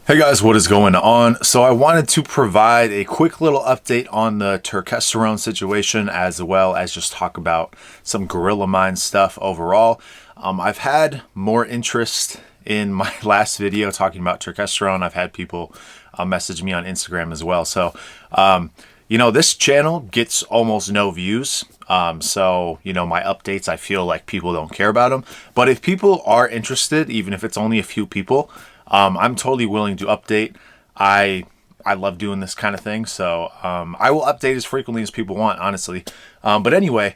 Hey guys, what is going on? So I wanted to provide a quick little update on the Turkesterone situation, as well as just talk about some Gorilla Mind stuff overall. I've had more interest in my last video talking about Turkesterone. I've had people message me on Instagram as well. So, this channel gets almost no views. My updates, I feel like people don't care about them. But if people are interested, even if it's only a few people, I'm totally willing to update. I love doing this kind of thing, so I will update as frequently as people want, honestly. But anyway,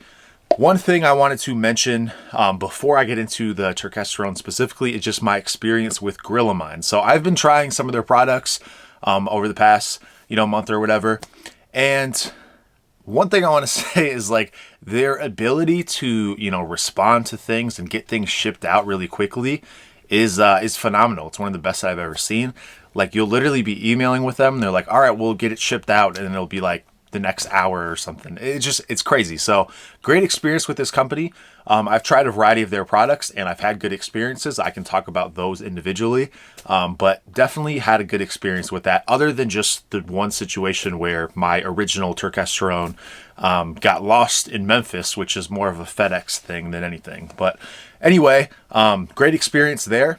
one thing I wanted to mention before I get into the Turkesterone specifically is just my experience with Gorilla Mind. So I've been trying some of their products over the past month or whatever, and one thing I want to say is like their ability to respond to things and get things shipped out really quickly is phenomenal. It's one of the best I've ever seen. Like, you'll literally be emailing with them and they're like, all right, we'll get it shipped out, and it'll be like the next hour or something. It's crazy. So great experience with this company. I've tried a variety of their products and I've had good experiences. I can talk about those individually, but definitely had a good experience with that, other than just the one situation where my original Turkesterone got lost in Memphis, which is more of a FedEx thing than anything. But anyway, great experience there.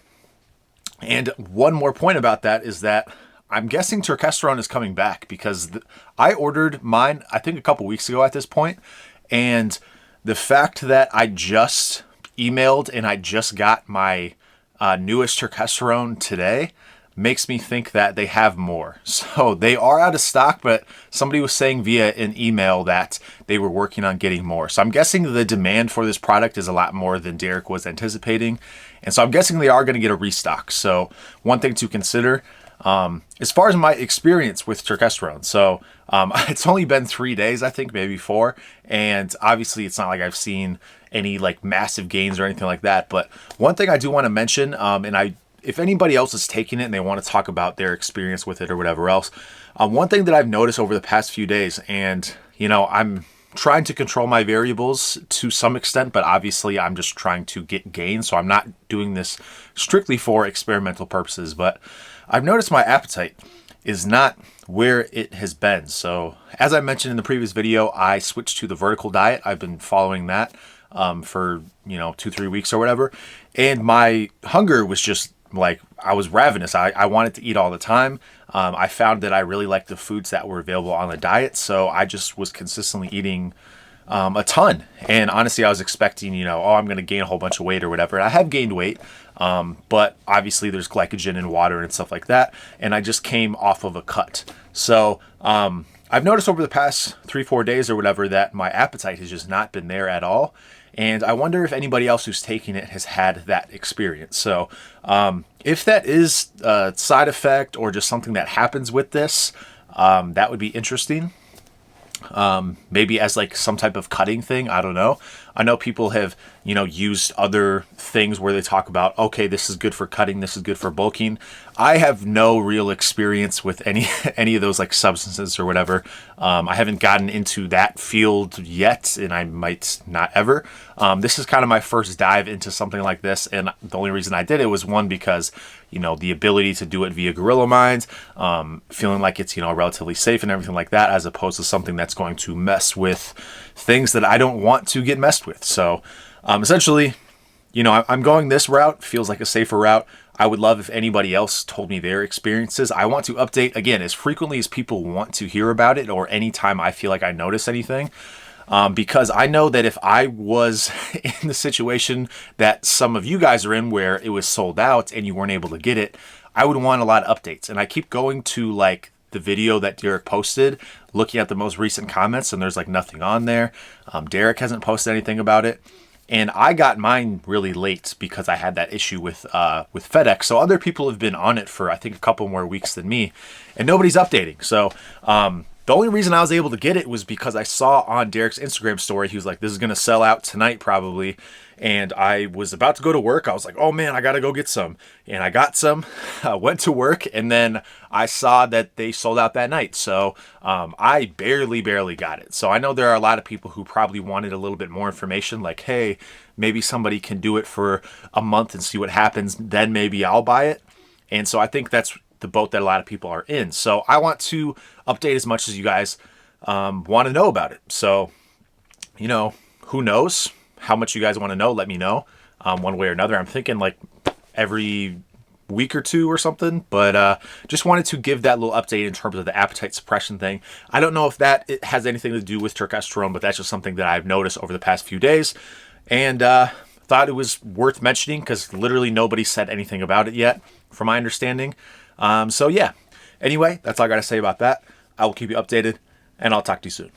And one more point about that is that I'm guessing Turkesterone is coming back, because I ordered mine, I think, a couple weeks ago at this point. And the fact that I just emailed and I just got my newest Turkesterone today makes me think that they have more. So they are out of stock, but somebody was saying via an email that they were working on getting more. So I'm guessing the demand for this product is a lot more than Derek was anticipating. And so I'm guessing they are going to get a restock. So one thing to consider, as far as my experience with Turkesterone. So it's only been 3 days, I think, maybe 4. And obviously it's not like I've seen any like massive gains or anything like that. But one thing I do want to mention, if anybody else is taking it and they want to talk about their experience with it or whatever else, one thing that I've noticed over the past few days, and I'm trying to control my variables to some extent, but obviously I'm just trying to get gains, so I'm not doing this strictly for experimental purposes. But I've noticed my appetite is not where it has been. So as I mentioned in the previous video, I switched to the vertical diet. I've been following that for 2-3 weeks or whatever, and my hunger was just like, I was ravenous. I wanted to eat all the time. I found that I really liked the foods that were available on the diet, so I just was consistently eating a ton. And honestly, I was expecting, I'm going to gain a whole bunch of weight or whatever. And I have gained weight, but obviously there's glycogen in water and stuff like that. And I just came off of a cut. So I've noticed over the past 3-4 days or whatever that my appetite has just not been there at all. And I wonder if anybody else who's taking it has had that experience. So if that is a side effect or just something that happens with this, that would be interesting. Maybe as like some type of cutting thing. I don't know. I know people have, used other things where they talk about, okay, this is good for cutting, this is good for bulking. I have no real experience with any of those like substances or whatever. I haven't gotten into that field yet, and I might not ever. This is kind of my first dive into something like this, and the only reason I did it was, one, because the ability to do it via Gorilla Mind, feeling like it's relatively safe and everything like that, as opposed to something that's going to mess with things that I don't want to get messed with. So essentially, I'm going this route. Feels like a safer route. I would love if anybody else told me their experiences. I want to update, again, as frequently as people want to hear about it, or anytime I feel like I notice anything. Because I know that if I was in the situation that some of you guys are in, where it was sold out and you weren't able to get it, I would want a lot of updates. And I keep going to like the video that Derek posted, looking at the most recent comments, and there's like nothing on there. Derek hasn't posted anything about it. And I got mine really late because I had that issue with FedEx. So other people have been on it for, I think, a couple more weeks than me, and nobody's updating. So the only reason I was able to get it was because I saw on Derek's Instagram story, he was like, this is going to sell out tonight probably. And I was about to go to work. I was like, oh man, I got to go get some. And I got some, went to work, and then I saw that they sold out that night. So I barely got it. So I know there are a lot of people who probably wanted a little bit more information, like, hey, maybe somebody can do it for a month and see what happens. Then maybe I'll buy it. And so I think that's the boat that a lot of people are in. So I want to update as much as you guys want to know about it. So, you know, who knows how much you guys want to know? Let me know one way or another. I'm thinking like every week or two or something, but just wanted to give that little update in terms of the appetite suppression thing. I don't know if it has anything to do with turkesterone, but that's just something that I've noticed over the past few days, and thought it was worth mentioning because literally nobody said anything about it yet, from my understanding. So yeah, anyway, that's all I got to say about that. I will keep you updated, and I'll talk to you soon.